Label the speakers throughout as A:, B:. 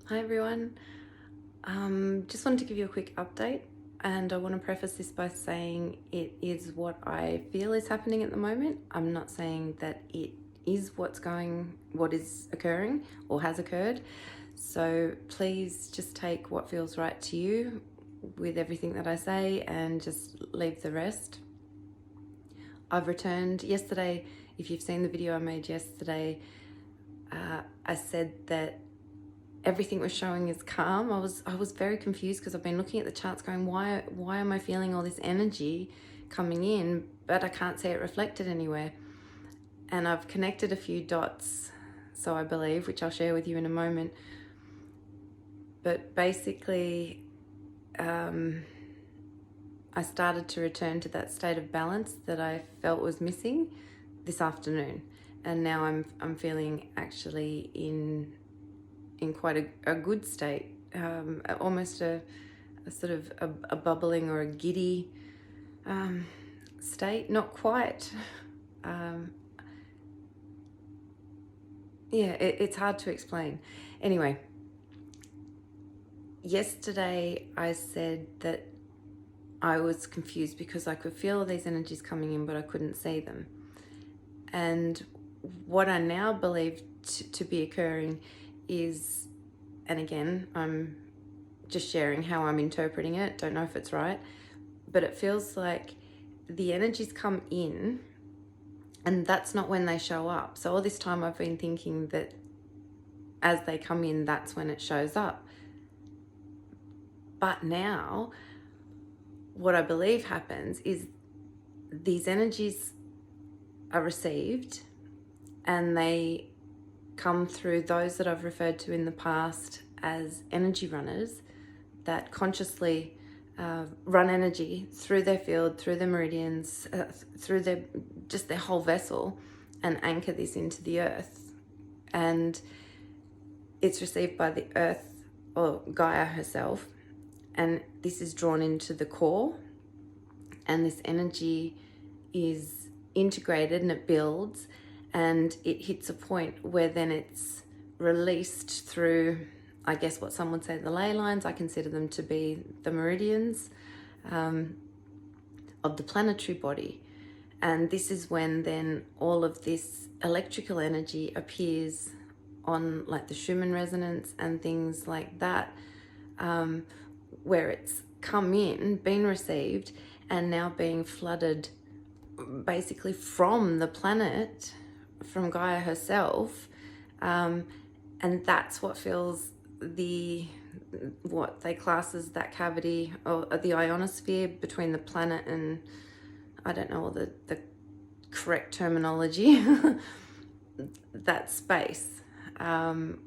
A: Hi everyone. Just wanted to give you a quick update, and I want to preface this by saying it is what I feel is happening at the moment. I'm not saying that it is what is occurring or has occurred. So please just take what feels right to you with everything that I say and just leave the rest. I've returned yesterday. If you've seen the video I made yesterday, I said that everything was showing as calm. I was very confused because I've been looking at the charts going, why am I feeling all this energy coming in, but I can't see it reflected anywhere? And I've connected a few dots, so I believe, which I'll share with you in a moment. But basically, I started to return to that state of balance that I felt was missing this afternoon. And now I'm feeling actually in quite a good state, almost a sort of a bubbling or a giddy state, not quite. It's hard to explain. Anyway, yesterday I said that I was confused because I could feel all these energies coming in, but I couldn't see them. And what I now believe to be occurring is, and again, I'm just sharing how I'm interpreting it, don't know if it's right, but it feels like the energies come in and that's not when they show up. So all this time I've been thinking that as they come in, that's when it shows up. But now what I believe happens is these energies are received and they come through those that I've referred to in the past as energy runners that consciously run energy through their field, through their meridians, through their whole vessel, and anchor this into the earth. And it's received by the earth or Gaia herself, and this is drawn into the core, and this energy is integrated and it builds, and it hits a point where then it's released through, I guess what some would say the ley lines. I consider them to be the meridians of the planetary body. And this is when then all of this electrical energy appears on like the Schumann resonance and things like that, where it's come in, been received, and now being flooded basically from the planet, from Gaia herself. And that's what fills what they class as that cavity or the ionosphere between the planet and, I don't know the correct terminology, that space that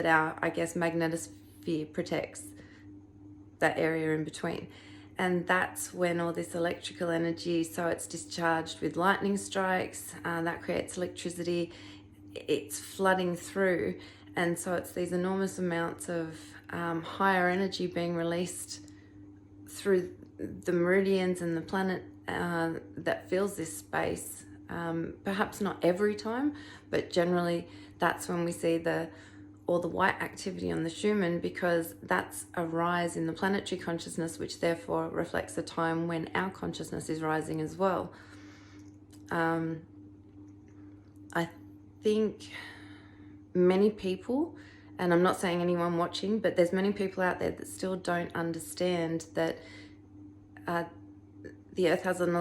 A: our, I guess, magnetosphere protects, that area in between. And that's when all this electrical energy, so it's discharged with lightning strikes, that creates electricity, it's flooding through, and so it's these enormous amounts of higher energy being released through the meridians and the planet that fills this space. Perhaps not every time, but generally that's when we see all the white activity on the Schumann, because that's a rise in the planetary consciousness, which therefore reflects a time when our consciousness is rising as well. I think many people, and I'm not saying anyone watching, but there's many people out there that still don't understand that the earth has an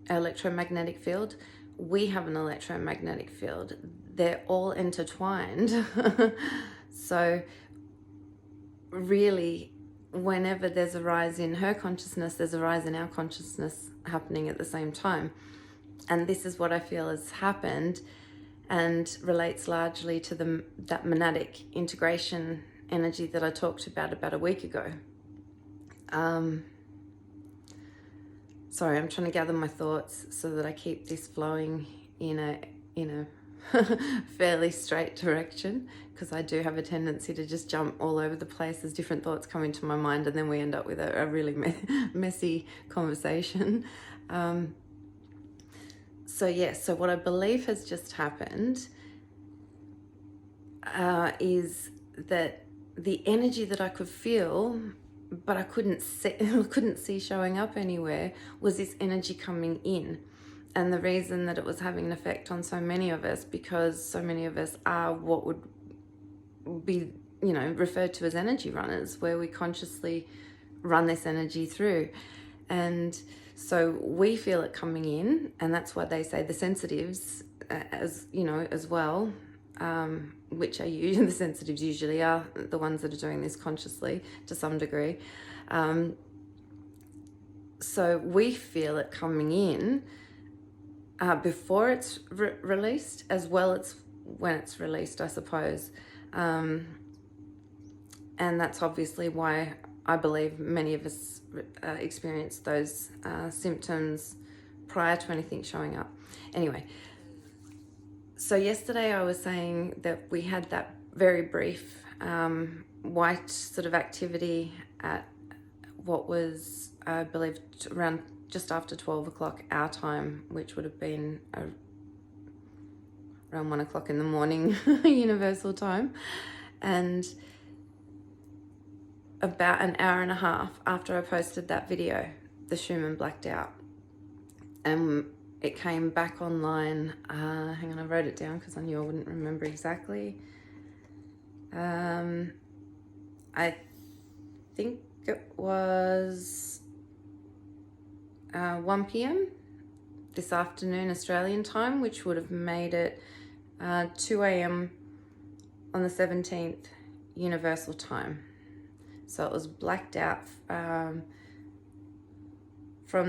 A: electromagnetic field. We have an electromagnetic field. They're all intertwined. So really, whenever there's a rise in her consciousness, there's a rise in our consciousness happening at the same time. And this is what I feel has happened, and relates largely to that monadic integration energy that I talked about a week ago. Sorry, I'm trying to gather my thoughts so that I keep this flowing in a fairly straight direction, because I do have a tendency to just jump all over the place as different thoughts come into my mind, and then we end up with a really messy conversation. So what I believe has just happened, is that the energy that I could feel, but I couldn't see showing up anywhere, was this energy coming in. And the reason that it was having an effect on so many of us, because so many of us are what would be, referred to as energy runners, where we consciously run this energy through. And so we feel it coming in, and that's why they say the sensitives, as well, which are usually the sensitives usually are the ones that are doing this consciously to some degree. So we feel it coming in before it's released, as well as when it's released, I suppose. And that's obviously why I believe many of us experience those symptoms prior to anything showing up. Anyway, so yesterday I was saying that we had that very brief white sort of activity at what was, I believe, around just after 12 o'clock our time, which would have been around 1 o'clock in the morning universal time. And about an hour and a half after I posted that video, the Schumann blacked out. And it came back online. Hang on, I wrote it down because I knew I wouldn't remember exactly. I think it was 1 p.m. this afternoon Australian time, which would have made it 2 a.m. on the 17th universal time. So it was blacked out from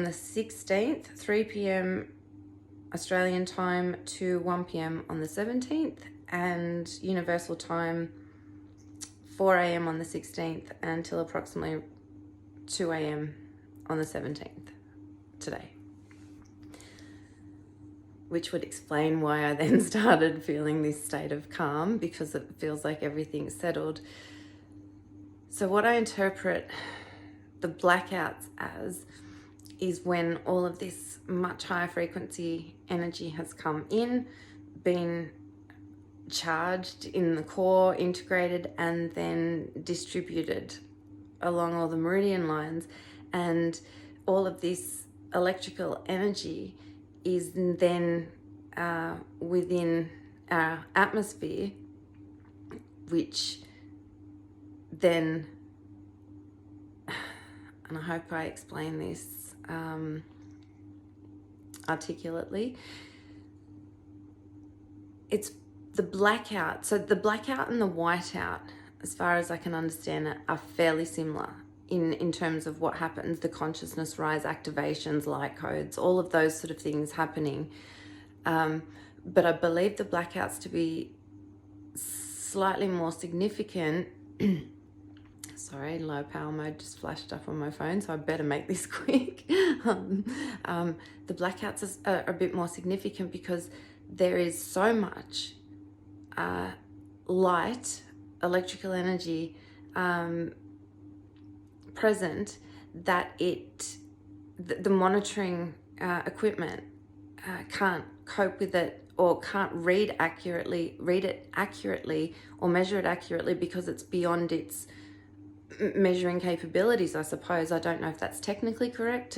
A: the 16th, 3 p.m. Australian time to 1 p.m. on the 17th, and universal time 4 a.m. on the 16th until approximately 2 a.m. on the 17th today. Which would explain why I then started feeling this state of calm, because it feels like everything's settled. So what I interpret the blackouts as is when all of this much higher frequency energy has come in, been charged in the core, integrated, and then distributed along all the meridian lines. And all of this electrical energy is then within our atmosphere, which then, and I hope I explain this articulately, it's the blackout. So the blackout and the whiteout, as far as I can understand it, are fairly similar in terms of what happens, the consciousness rise activations, light codes, all of those sort of things happening. But I believe the blackouts to be slightly more significant. Sorry, low power mode just flashed up on my phone, so I better make this quick. The blackouts are a bit more significant because there is so much light, electrical energy present that the monitoring equipment can't cope with it, or can't read it accurately or measure it accurately, because it's beyond its measuring capabilities, I suppose. I don't know if that's technically correct.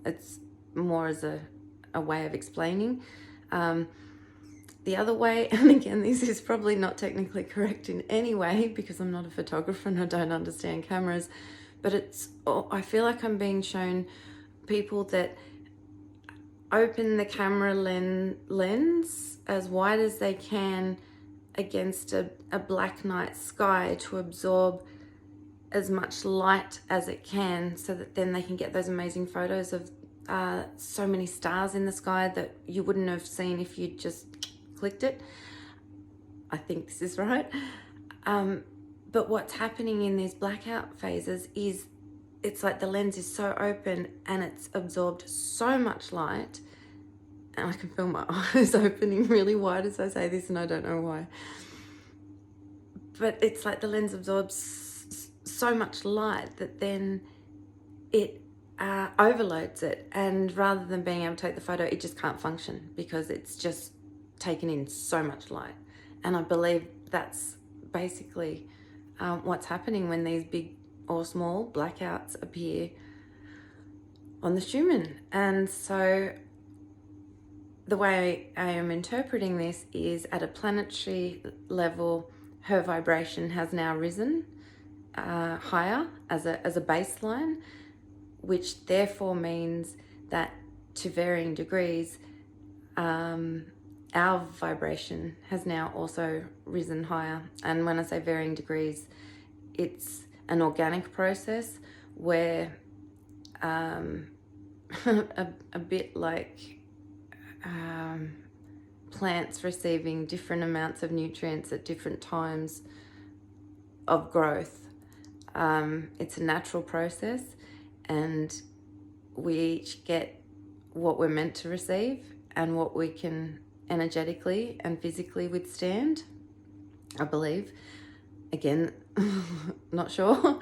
A: It's more as a way of explaining. The other way, and again, this is probably not technically correct in any way because I'm not a photographer and I don't understand cameras, but I feel like I'm being shown people that open the camera lens as wide as they can against a black night sky to absorb as much light as it can, so that then they can get those amazing photos of so many stars in the sky that you wouldn't have seen if you just clicked it. I think this is right. But what's happening in these blackout phases is it's like the lens is so open and it's absorbed so much light, and I can feel my eyes opening really wide as I say this, and I don't know why. But it's like the lens absorbs so much light that then it overloads it, and rather than being able to take the photo, it just can't function because it's just taken in so much light. And I believe that's basically what's happening when these big or small blackouts appear on the human. And so the way I am interpreting this is, at a planetary level, her vibration has now risen higher as a baseline, which therefore means that to varying degrees, our vibration has now also risen higher. And when I say varying degrees, it's an organic process where a bit like plants receiving different amounts of nutrients at different times of growth. It's a natural process, and we each get what we're meant to receive and what we can energetically and physically withstand, I believe. Again, not sure.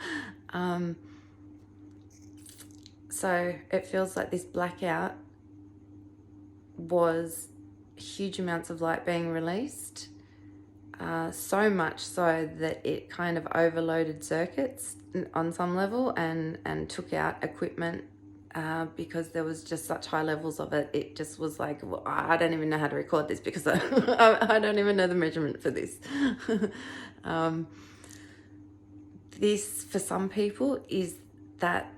A: So it feels like this blackout was huge amounts of light being released, so much so that it kind of overloaded circuits on some level and took out equipment because there was just such high levels of it. It just was like, well, I don't even know how to record this because I don't even know the measurement for this. This, for some people, is that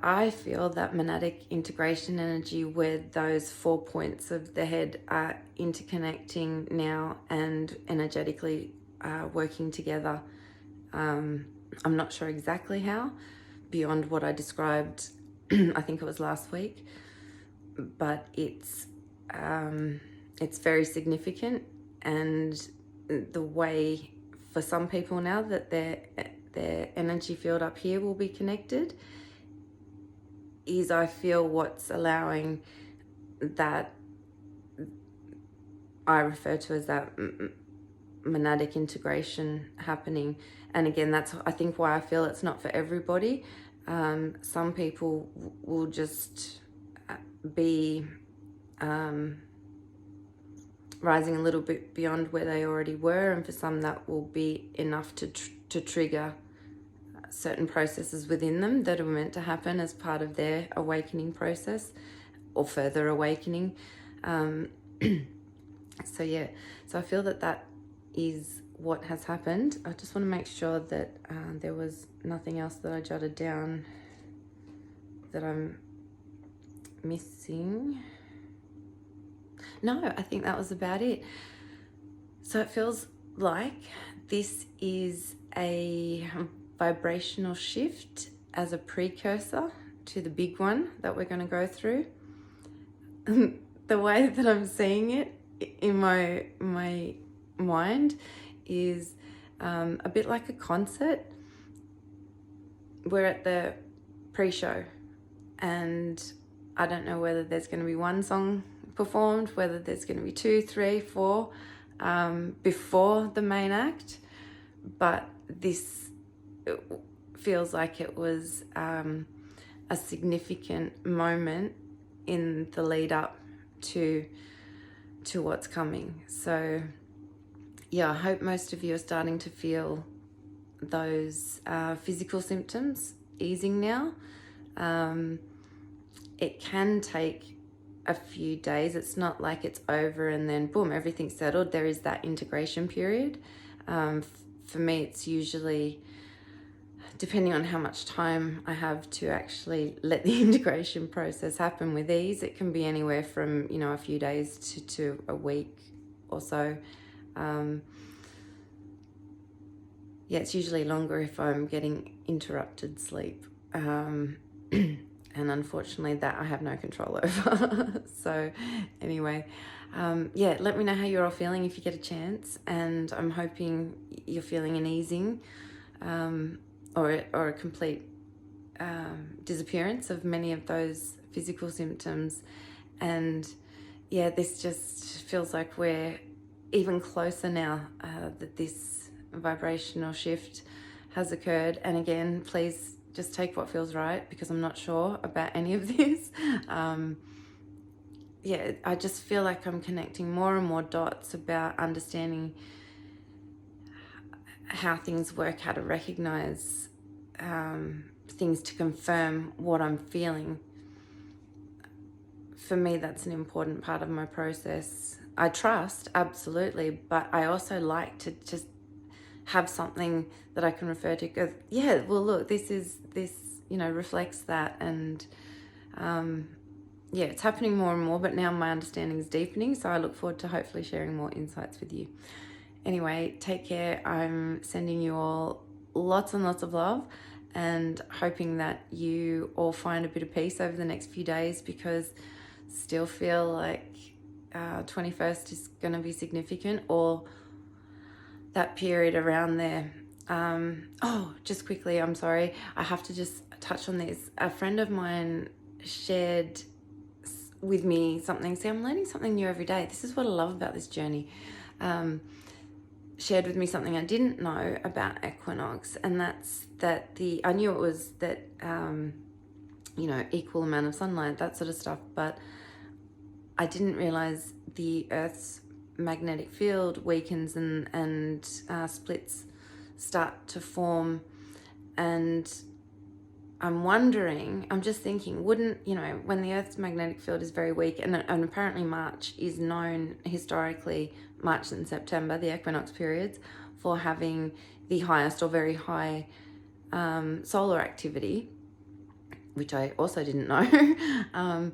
A: I feel that monadic integration energy, where those 4 points of the head are interconnecting now and energetically working together. I'm not sure exactly how, beyond what I described, I think it was last week, but it's very significant. And the way for some people now that their energy field up here will be connected is, I feel, what's allowing that I refer to as that monadic integration happening. And again, that's, I think, why I feel it's not for everybody. Some people will just be rising a little bit beyond where they already were, and for some that will be enough to trigger certain processes within them that are meant to happen as part of their awakening process or further awakening. So I feel that is what has happened. I just want to make sure that there was nothing else that I jotted down that I'm missing. No, I think that was about it. So it feels like this is a vibrational shift as a precursor to the big one that we're going to go through. The way that I'm seeing it in my mind is a bit like a concert. We're at the pre-show, and I don't know whether there's going to be one song performed, whether there's going to be 2, 3, 4 before the main act, but this feels like it was a significant moment in the lead up to what's coming. So yeah, I hope most of you are starting to feel those physical symptoms easing now. It can take a few days. It's not like it's over and then boom, everything's settled. There is that integration period. For me, it's usually, depending on how much time I have to actually let the integration process happen with ease, it can be anywhere from, a few days to a week or so. It's usually longer if I'm getting interrupted sleep. And unfortunately that I have no control over. So anyway, let me know how you're all feeling if you get a chance. And I'm hoping you're feeling an easing or a complete disappearance of many of those physical symptoms. And this just feels like we're even closer now that this vibrational shift has occurred. And again, please just take what feels right, because I'm not sure about any of this. I just feel like I'm connecting more and more dots about understanding how things work, how to recognize things to confirm what I'm feeling. For me, that's an important part of my process. I trust, absolutely, but I also like to just have something that I can refer to. Because, yeah, well, look, this reflects that, and yeah, it's happening more and more, but now my understanding is deepening, so I look forward to hopefully sharing more insights with you. Anyway, take care. I'm sending you all lots and lots of love, and hoping that you all find a bit of peace over the next few days, because still feel like 21st is going to be significant, or that period around there. Just quickly, I'm sorry, I have to just touch on this. A friend of mine shared with me something. See, I'm learning something new every day. This is what I love about this journey. Shared with me something I didn't know about equinox, and that's that I knew it was that equal amount of sunlight, that sort of stuff, but I didn't realize the Earth's magnetic field weakens and splits start to form. And I'm just thinking, wouldn't, when the Earth's magnetic field is very weak, and apparently March is known historically, March and September, the equinox periods, for having the highest or very high solar activity, which I also didn't know.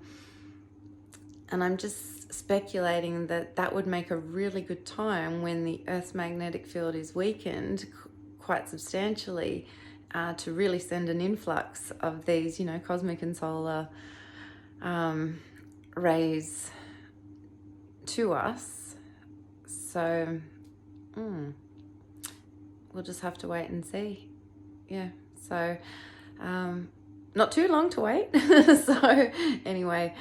A: And I'm just speculating that would make a really good time when the Earth's magnetic field is weakened quite substantially, to really send an influx of these, cosmic and solar rays to us. So we'll just have to wait and see. Yeah, so not too long to wait. So anyway,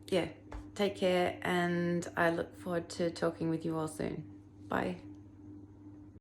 A: yeah, take care, and I look forward to talking with you all soon. Bye.